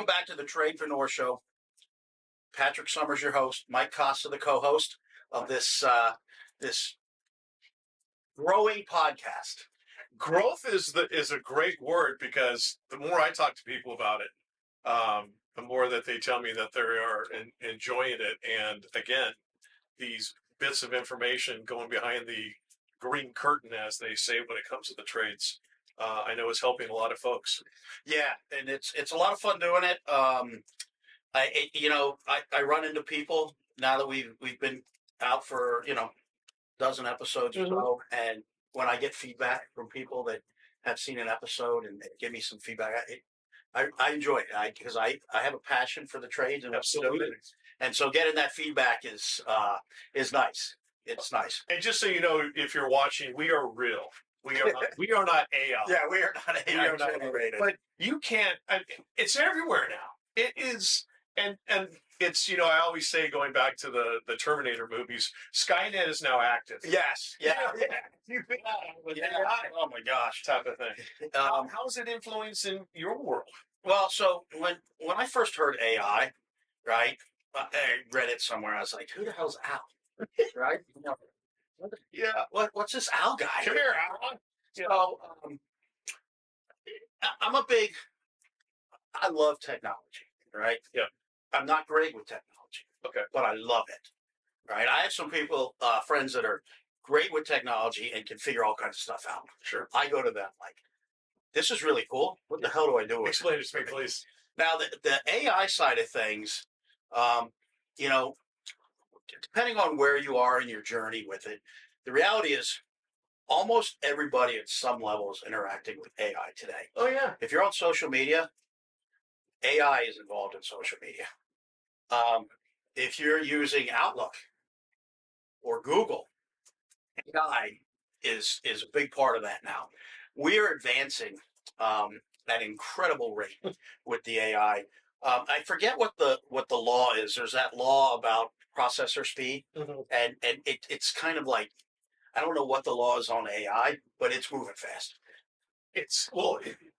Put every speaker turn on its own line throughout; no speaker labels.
Welcome back to the Tradepreneur Show. Patrick Summers, your host. Mike Costa, the co-host of this growing podcast.
Growth is a great word, because the more I talk to people about it, the more that they tell me that they are enjoying it. And again, these bits of information going behind the green curtain, as they say, when it comes to the trades, I know is helping a lot of folks.
Yeah, and it's a lot of fun doing it. I run into people now that we've been out for dozen episodes or so, and when I get feedback from people that have seen an episode and give me some feedback, I enjoy it because I have a passion for the trades and
Absolutely.
And so getting that feedback is nice. It's nice.
And just so you know, if you're watching, we are real. We are not AI.
Yeah, we are not AI generated.
But you can't. It's everywhere now. It is, and it's I always say, going back to the Terminator movies, Skynet is now active.
Yes. Yeah.
AI.
Oh my gosh.
Type of thing. How is it influencing your world?
Well, so when I first heard AI, right, I read it somewhere. I was like, who the hell's Al? Right?
Yeah.
What's this Al guy?
Come here, Al.
So I love technology, right?
Yeah.
I'm not great with technology.
Okay.
But I love it, right? I have some people, friends that are great with technology and can figure all kinds of stuff out.
Sure.
I go to them like, this is really cool. What the hell do I do with it?
Explain it to me, please.
Now, the AI side of things, depending on where you are in your journey with it, the reality is almost everybody at some level is interacting with AI today.
Oh, yeah.
If you're on social media, AI is involved in social media. If you're using Outlook or Google, AI is a big part of that now. We are advancing at an incredible rate with the AI. I forget what the law is. There's that law about processor speed, and it's kind of like, I don't know what the law is on AI, but it's moving fast.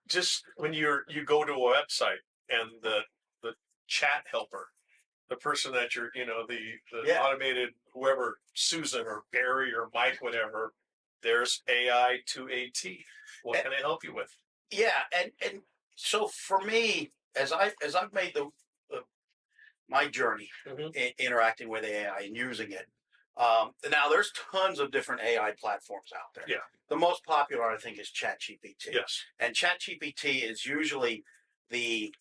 Just when you go to a website and the chat helper, the person that you're, the automated, whoever, Susan or Barry or Mike, whatever, there's AI to a T. What can I help you with?
Yeah, and so for me, as I've made my journey interacting with AI and using it, now there's tons of different AI platforms out there.
Yeah.
The most popular, I think, is ChatGPT.
Yes.
And ChatGPT is usually the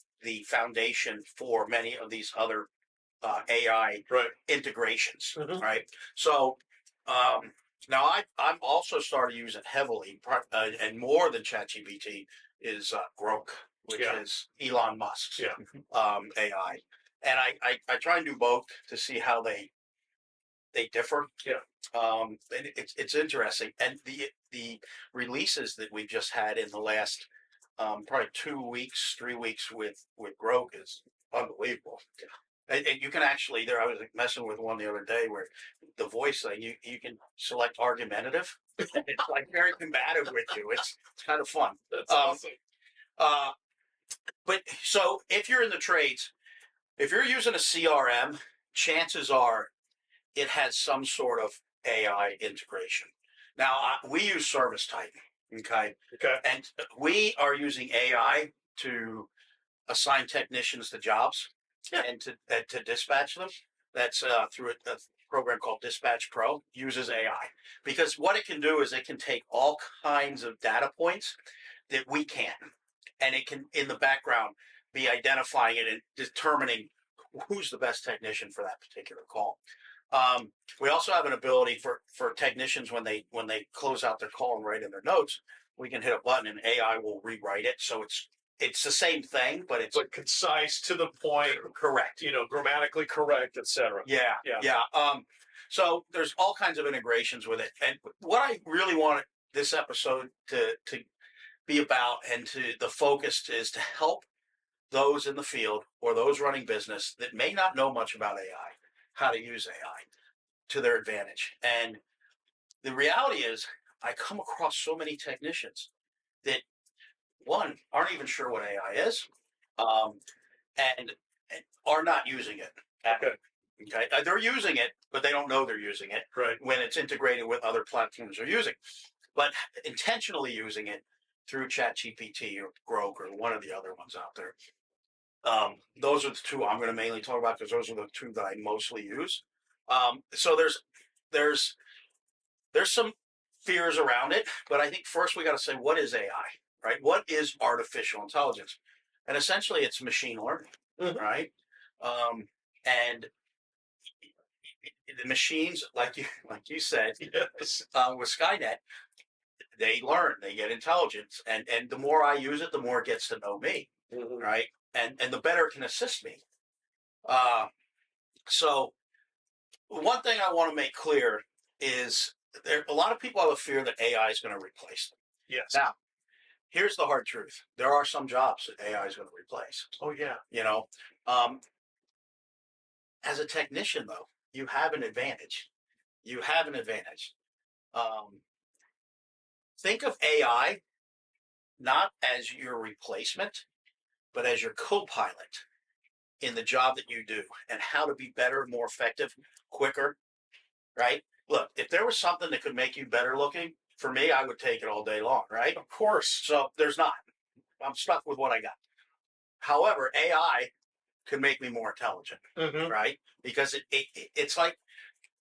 foundation for many of these other AI integrations, right? So now I've also started using I and more than ChatGPT is Grok, which is Elon Musk's AI, and I try and do both to see how they differ.
Yeah.
And it's interesting, and the releases that we've just had in the last probably 3 weeks with Grok is unbelievable. Yeah. And you can actually, I was messing with one the other day where the voice thing, you can select argumentative. It's like very combative with you. It's kind of fun.
That's awesome.
But so if you're in the trades, if you're using a CRM, chances are it has some sort of AI integration. Now, we use ServiceTitan, okay? And we are using AI to assign technicians to jobs and to dispatch them. That's through a program called Dispatch Pro, uses AI. Because what it can do is it can take all kinds of data points that we can't. And it can, in the background, be identifying it and determining who's the best technician for that particular call. We also have an ability for technicians when they close out their call and write in their notes, we can hit a button and AI will rewrite it. So it's the same thing, but it's
concise, to the point,
correct,
grammatically correct, etc.
Yeah. So there's all kinds of integrations with it. And what I really want this episode to be about, and the focus is to help those in the field or those running business that may not know much about AI, how to use AI to their advantage. And the reality is, I come across so many technicians that, one, aren't even sure what AI is, and are not using it. Okay. They're using it, but they don't know they're using it
Right.
when it's integrated with other platforms they're using. But intentionally using it through ChatGPT or Grok or one of the other ones out there. Those are the two I'm going to mainly talk about because those are the two that I mostly use. So there's some fears around it, but I think first we got to say, what is AI, right? What is artificial intelligence? And essentially it's machine learning, right? And the machines, like you said,
Yes.
with Skynet, they learn, they get intelligence, and the more I use it, the more it gets to know me, right? And the better it can assist me. So one thing I want to make clear is a lot of people have a fear that AI is going to replace them.
Yes.
Now, here's the hard truth: there are some jobs that AI is going to replace.
Oh yeah.
You know, as a technician, though, you have an advantage. You have an advantage. Think of AI not as your replacement, but as your co-pilot in the job that you do and how to be better, more effective, quicker, right? Look, if there was something that could make you better looking, for me, I would take it all day long, right?
Of course.
So there's not. I'm stuck with what I got. However, AI could make me more intelligent, right? Because it's like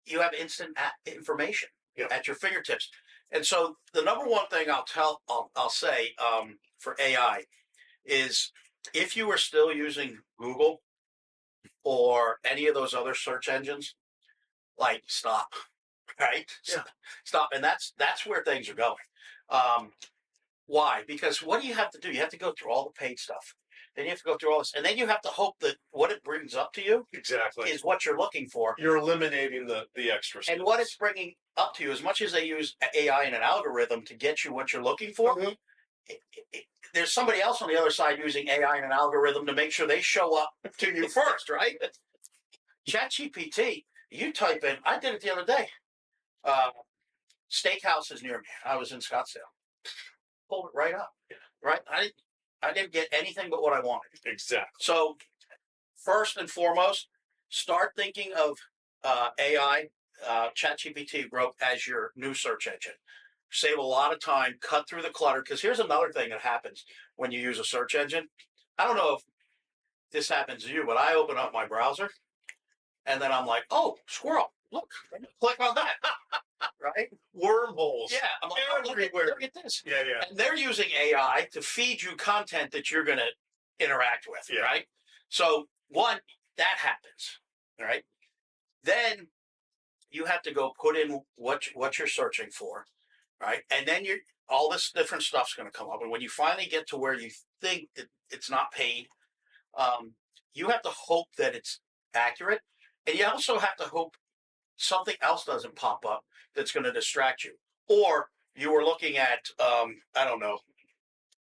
you have instant information at your fingertips. And so the number one thing I'll say for AI is if you are still using Google or any of those other search engines, like stop, right?
Yeah.
Stop. And that's where things are going. Why? Because what do you have to do? You have to go through all the paid stuff. Then you have to go through all this. And then you have to hope that what it brings up to you
Exactly.
is what you're looking for.
You're eliminating the extra stuff.
And what it's bringing up to you, as much as they use AI and an algorithm to get you what you're looking for, there's somebody else on the other side using AI and an algorithm to make sure they show up to you first, right? ChatGPT, you type in, I did it the other day. Steakhouse is near me. I was in Scottsdale. Pulled it right up, right? I didn't get anything but what I wanted.
Exactly.
So first and foremost, start thinking of AI, ChatGPT, Grok as your new search engine. Save a lot of time, cut through the clutter. Because here's another thing that happens when you use a search engine. I don't know if this happens to you, but I open up my browser and then I'm like, oh, squirrel, look, click on that. Right?
Wormholes.
Yeah. I'm like, oh, look at this.
Yeah.
And they're using AI to feed you content that you're going to interact with, right? So one, that happens, right? Then you have to go put in what you're searching for, right? And then all this different stuff's going to come up. And when you finally get to where you think that it's not paid, you have to hope that it's accurate. And you also have to hope something else doesn't pop up that's going to distract you. Or you were looking at, I don't know,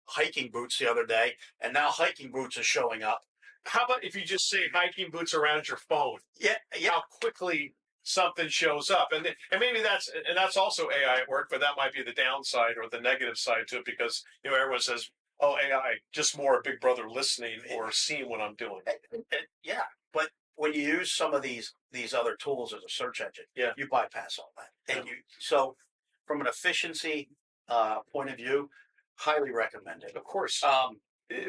hiking boots the other day, and now hiking boots are showing up.
How about if you just say hiking boots around your phone?
Yeah.
How quickly something shows up, and maybe that's also AI at work, but that might be the downside or the negative side to it because everyone says, "Oh, AI, just more Big Brother listening or seeing what I'm doing."
Yeah, but when you use some of these other tools as a search engine, you bypass all that, and so from an efficiency point of view, highly recommend it.
Of course.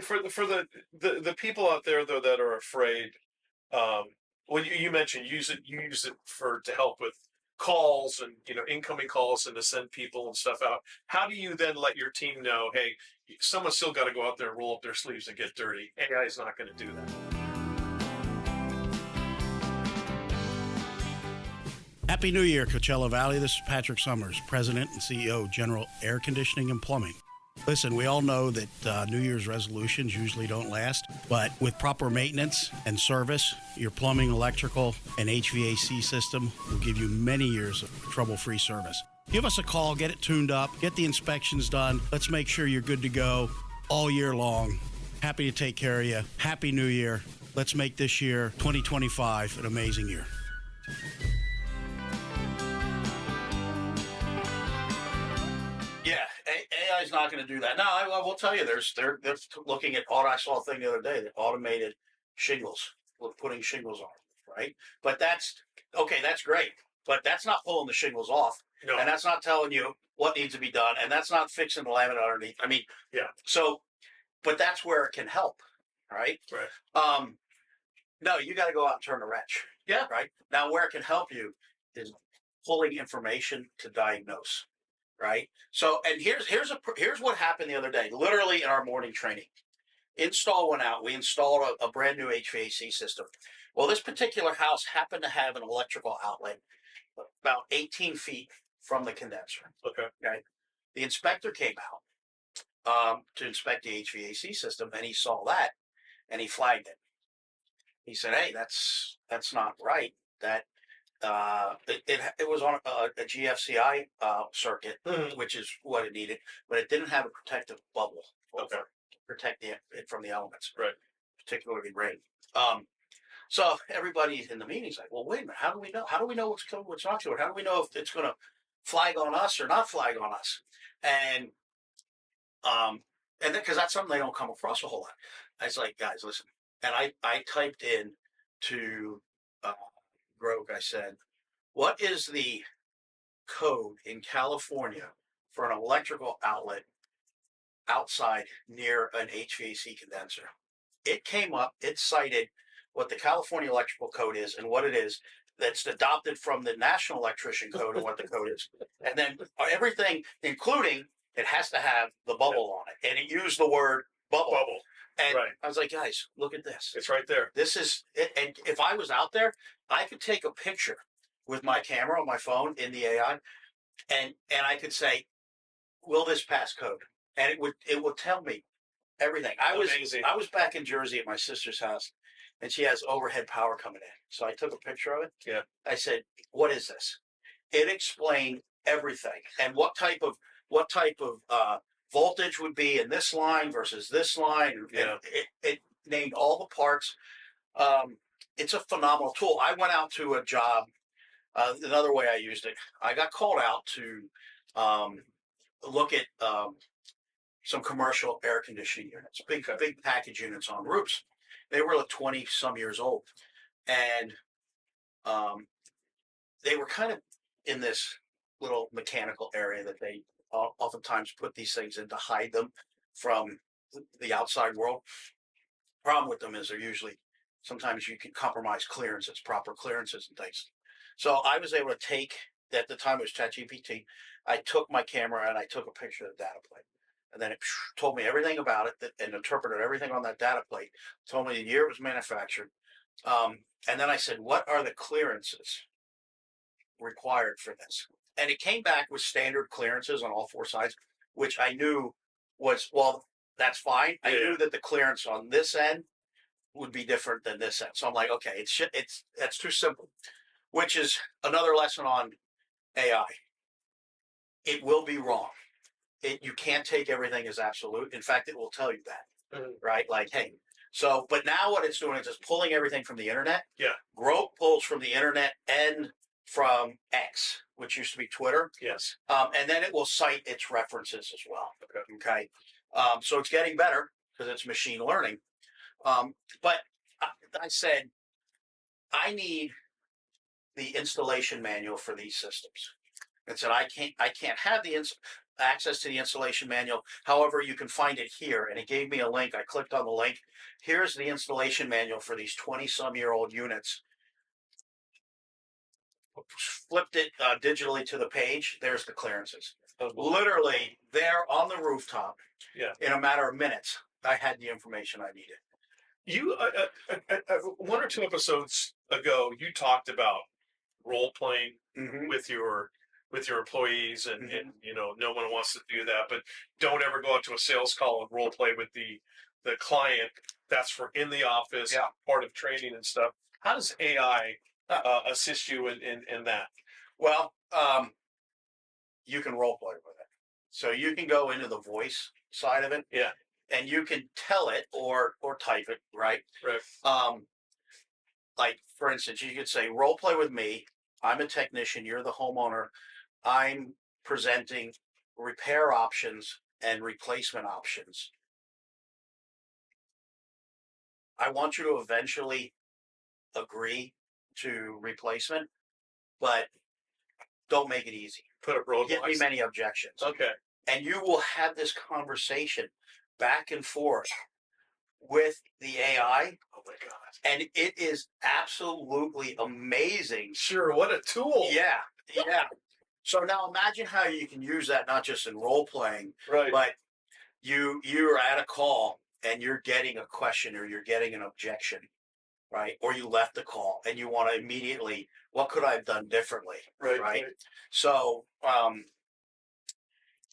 For the people out there though that are afraid, well, you mentioned you use it to help with calls and incoming calls and to send people and stuff out. How do you then let your team know, hey, someone's still got to go out there and roll up their sleeves and get dirty? AI is not going to do that.
Happy New Year, Coachella Valley. This is Patrick Summers, President and CEO, General Air Conditioning and Plumbing. Listen, we all know that New Year's resolutions usually don't last, but with proper maintenance and service, your plumbing, electrical, and HVAC system will give you many years of trouble-free service. Give us a call, get it tuned up, get the inspections done. Let's make sure you're good to go all year long. Happy to take care of you. Happy New Year. Let's make this year, 2025, an amazing year.
AI is not going to do that. Now, I will tell you, they're looking at I saw a thing the other day that automated shingles, putting shingles on, right? But that's okay. That's great, but that's not pulling the shingles off,
No.
and that's not telling you what needs to be done, and that's not fixing the laminate underneath. I mean,
Yeah.
So, but that's where it can help, right?
Right.
No, you got to go out and turn the wrench.
Yeah.
Right. Now, where it can help you is pulling information to diagnose. Right. So, and here's what happened the other day, literally in our morning training. Install went out. We installed a brand new HVAC system. Well, this particular house happened to have an electrical outlet about 18 feet from the condenser.
Okay.
Okay. The inspector came out to inspect the HVAC system, and he saw that, and he flagged it. He said, "Hey, that's not right. That it was on a GFCI circuit, which is what it needed, but it didn't have a protective bubble
Okay.
to protect it from the elements,
Right.
particularly rain." So everybody in the meeting's like, "Well, wait a minute. How do we know? How do we know what's coming, what's not to it? How do we know if it's going to flag on us or not flag on us?" And then because that's something they don't come across a whole lot. I was like, "Guys, listen." And I typed in to Grove. I said, "What is the code in California for an electrical outlet outside near an HVAC condenser?" It came up. It cited what the California electrical code is and what it is that's adopted from the National Electrician Code and what the code is, and then everything, including it has to have the bubble on it, and it used the word bubble. And
Right.
I was like, "Guys, look at this.
It's right there.
This is it." And if I was out there, I could take a picture with my camera on my phone in the AI, and I could say, "Will this pass code?" And it would tell me everything.
Amazing.
I was back in Jersey at my sister's house, and she has overhead power coming in. So I took a picture of it.
Yeah.
I said, "What is this?" It explained everything and what type of voltage would be in this line versus this line.
Yeah.
And it named all the parts. It's a phenomenal tool. I went out to a job. Another way I used it, I got called out to look at some commercial air conditioning units, big package units on roofs. They were like 20 some years old, and they were kind of in this little mechanical area that they oftentimes put these things in to hide them from the outside world. Problem with them is they're usually, sometimes you can compromise clearances, proper clearances and things. So I was able to take, at the time it was ChatGPT, I took my camera and I took a picture of the data plate. And then it told me everything about it and interpreted everything on that data plate, told me the year it was manufactured. And then I said, "What are the clearances required for this?" And it came back with standard clearances on all four sides, which I knew was, well, that's fine. I knew that the clearance on this end would be different than this end. So I'm like, okay, that's too simple, which is another lesson on AI. It will be wrong. You can't take everything as absolute. In fact, it will tell you that, right? Like, hey, so, but now what it's doing is it's pulling everything from the internet.
Yeah.
Grove pulls from the internet and from X, which used to be Twitter.
Yes.
And then it will cite its references as well. Okay. So it's getting better because it's machine learning. But I said, I need the installation manual for these systems. And said, I can't have the access to the installation manual. However, you can find it here. And it gave me a link. I clicked on the link. Here's the installation manual for these 20-some-year-old units. Flipped it digitally to the page. There's the clearances. Literally, there on the rooftop.
Yeah.
In a matter of minutes, I had the information I needed.
You, one or two episodes ago, you talked about role playing with your employees, and no one wants to do that, but don't ever go out to a sales call and role play with the client. That's for in the office, part of training and stuff. How does AI assist you in that?
Well, you can role play with it. So you can go into the voice side of it.
Yeah.
And you can tell it or type it, right?
Right.
Like, for instance, you could say, role play with me. I'm a technician. You're the homeowner. I'm presenting repair options and replacement options. I want you to eventually agree to replacement, but don't make it easy.
Put up
Give me
roadblocks.
many objections.
Okay.
And you will have this conversation back and forth with the AI.
Oh my God.
And it is absolutely amazing.
Sure. What a tool.
Yeah. Yeah. So now imagine how you can use that not just in role playing,
Right.
but you're at a call and you're getting a question or you're getting an objection, right? Or you left the call and you want to immediately, what could I have done differently?
Right.
So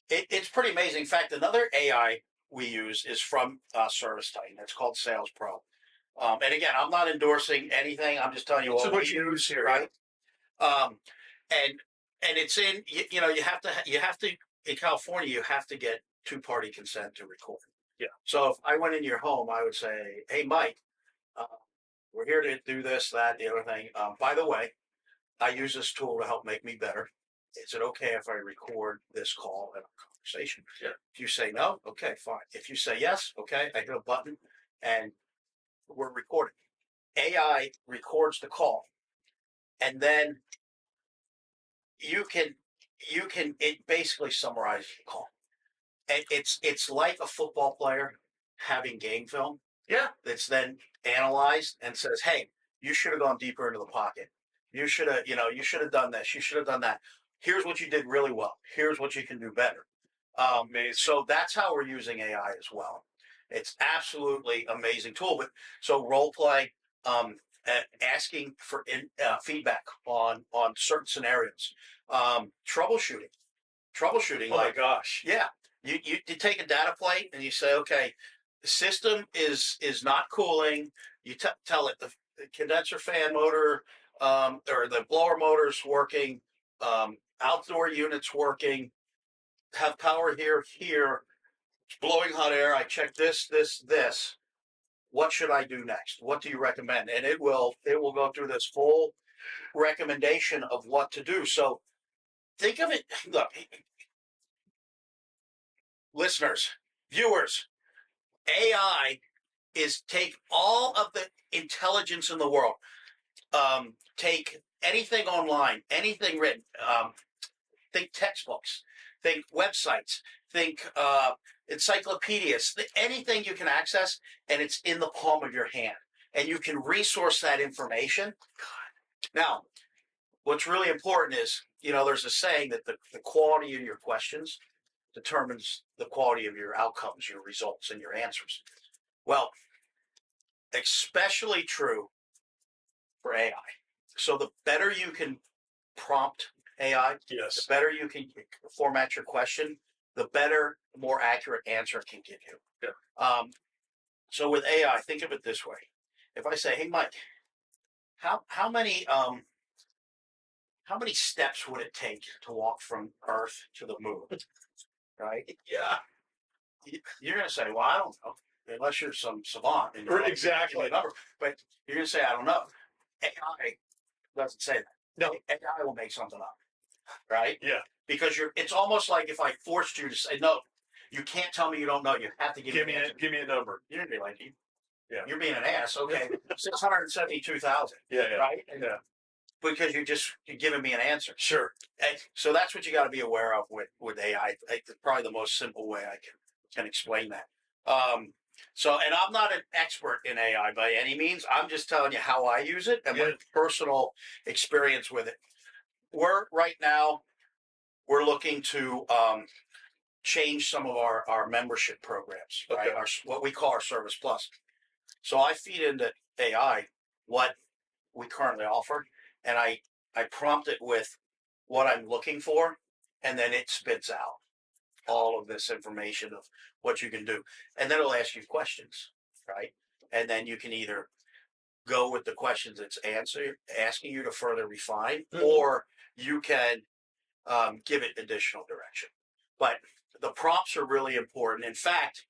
it's pretty amazing. In fact, another AI we use is from Service Titan. It's called Sales Pro. And again, I'm not endorsing anything. I'm just telling you
This is
what
what
we
you
use,
use here,
right? And it's in you know you have to in California you have to get two-party consent to record.
Yeah.
So if I went into your home, I would say, "Hey, Mike, we're here to do this, that, the other thing. By the way, I use this tool to help make me better. Is it okay if I record this call and our conversation?"
Yeah.
If you say no, okay, fine. If you say yes, okay, I hit a button and we're recording. AI records the call, and then it basically summarizes the call. And it's like a football player having game film.
Yeah.
That's then analyzed and says, "Hey, you should have gone deeper into the pocket. You should have done this. You should have done that. Here's what you did really well. Here's what you can do better."
Amazing.
So that's how we're using AI as well. It's absolutely amazing tool. But so role play, asking for feedback on certain scenarios, troubleshooting.
Oh my gosh.
Yeah, you take a data plate and you say, okay, the system is not cooling. You tell it the condenser fan motor or the blower motor's working, outdoor units working, have power here, it's blowing hot air. I check this. What should I do next? What do you recommend? And it will go through this full recommendation of what to do. So think of it, look, listeners, viewers, AI is take all of the intelligence in the world, take anything online, anything written, think textbooks, think websites, think encyclopedias, anything you can access, and it's in the palm of your hand. And you can resource that information. Now, what's really important is, there's a saying that the quality of your questions determines the quality of your outcomes, your results, and your answers. Well, especially true for AI. So the better you can prompt AI,
Yes.
the better you can format your question, the better, more accurate answer it can give you.
Yeah.
So with AI, think of it this way. If I say, "Hey, Mike, how many steps would it take to walk from Earth to the moon?" Right?
Yeah.
You're going to say, "Well, I don't know," unless you're some savant. And
Exactly.
number. But you're going to say, "I don't know." AI doesn't say that.
No.
AI will make something up, right?
Yeah.
Because it's almost like if I forced you to say, "No, you can't tell me you don't know. You have to give me an answer."
Give me a number.
You're going to be like,
Yeah.
"You're being an ass." Okay, 672,000.
Yeah.
Right?
Yeah.
Because you're giving me an answer.
Sure.
And so that's what you got to be aware of with AI. It's probably the most simple way I can explain that. And I'm not an expert in AI by any means. I'm just telling you how I use it and my personal experience with it. Right now, we're looking to change some of our membership programs, right?
Okay.
What we call our Service Plus. So I feed into AI what we currently offer, and I prompt it with what I'm looking for, and then it spits out all of this information of what you can do. And then it'll ask you questions, right? And then you can either go with the questions it's asking you to further refine, or you can give it additional direction. But the prompts are really important. In fact,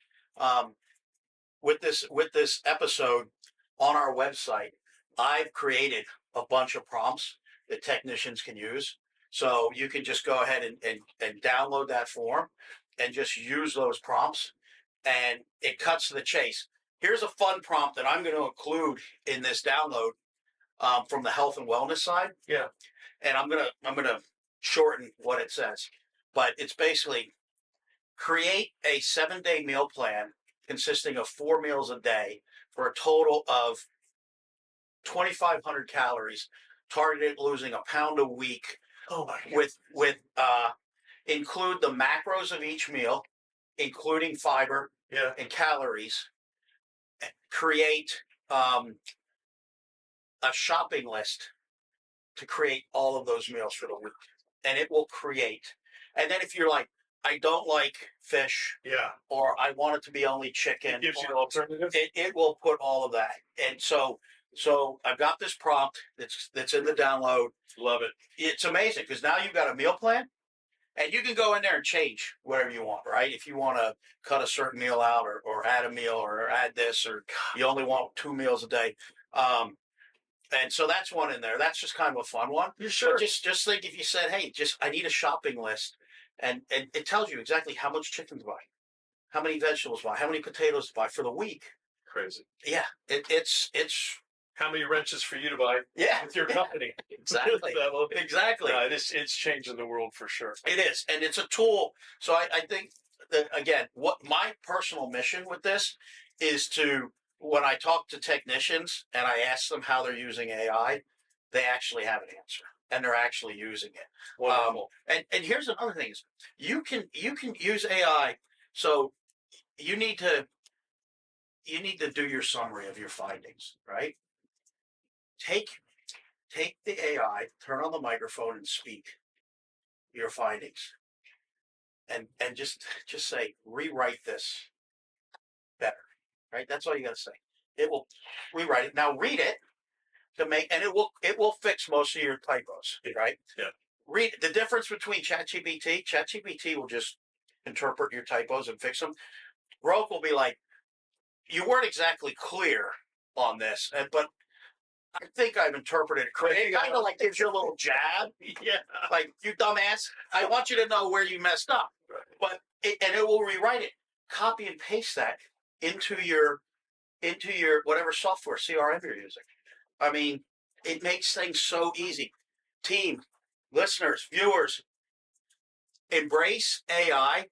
with this episode on our website, I've created a bunch of prompts that technicians can use. So you can just go ahead and download that form and just use those prompts, and it cuts to the chase. here's a fun prompt that I'm going to include in this download from the health and wellness side.
Yeah.
And I'm gonna shorten what it says, but it's basically create a 7-day meal plan consisting of 4 meals a day for a total of 2,500 calories, targeted losing a pound a week.
Oh my God.
With include the macros of each meal, including fiber
Yeah.
and calories. Create a shopping list to create all of those meals for the week, and it will create. And then if you're like, I don't like fish,
Yeah.
or I want it to be only chicken,
It gives you an alternative.
it will put all of that. And so I've got this prompt that's in the download.
Love it.
It's amazing because now you've got a meal plan, and you can go in there and change whatever you want, right? If you want to cut a certain meal out, or add a meal, or add this, or you only want 2 meals a day. And so that's one in there. That's just kind of a fun one.
You sure?
But just think, if you said, hey, I need a shopping list, and it tells you exactly how much chicken to buy, how many vegetables to buy, how many potatoes to buy for the week.
Crazy.
Yeah, it's
How many wrenches for you to buy
yeah,
with your company?
exactly. Exactly.
It's changing the world for sure.
It is, and it's a tool. So I think that, again, what my personal mission with this is to, when I talk to technicians and I ask them how they're using AI, they actually have an answer, and they're actually using it.
Wonderful.
And here's another thing: is you can use AI. So you need to do your summary of your findings, right? Take the AI, turn on the microphone, and speak your findings, and just say, rewrite this better, right? That's all you got to say. It will rewrite it. Now read it to make, and it will fix most of your typos, right?
Yeah.
Read the difference between ChatGPT. ChatGPT will just interpret your typos and fix them. Grok will be like, you weren't exactly clear on this, but I think I've interpreted it correctly. It kind of like gives you a little jab.
Yeah.
Like, you dumbass, I want you to know where you messed up. But it will rewrite it. Copy and paste that into your whatever software, CRM you're using. I mean, it makes things so easy. Team, listeners, viewers, embrace AI,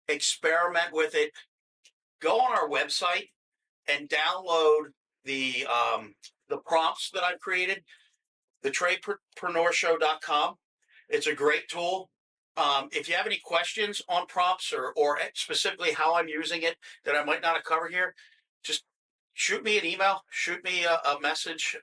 experiment with it. Go on our website and download the prompts that I've created, the Tradepreneurshow.com. It's a great tool. If you have any questions on prompts, or specifically how I'm using it that I might not have covered here, just shoot me an email, shoot me a message.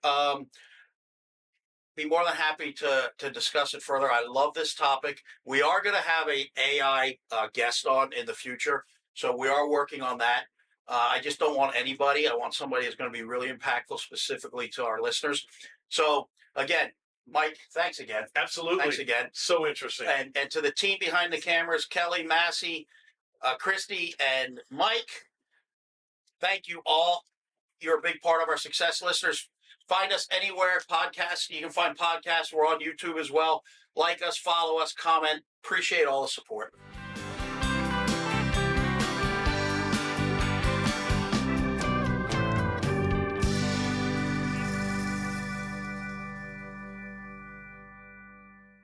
Be more than happy to discuss it further. I love this topic. We are going to have a AI guest on in the future, so we are working on that. I just don't want anybody. I want somebody that's going to be really impactful specifically to our listeners. So again, Mike, thanks again.
Absolutely.
Thanks again.
So interesting.
And to the team behind the cameras, Kelly, Massey, Christy, and Mike, thank you all. You're a big part of our success. Listeners, find us anywhere. Podcasts, you can find podcasts. We're on YouTube as well. Like us, follow us, comment. Appreciate all the support.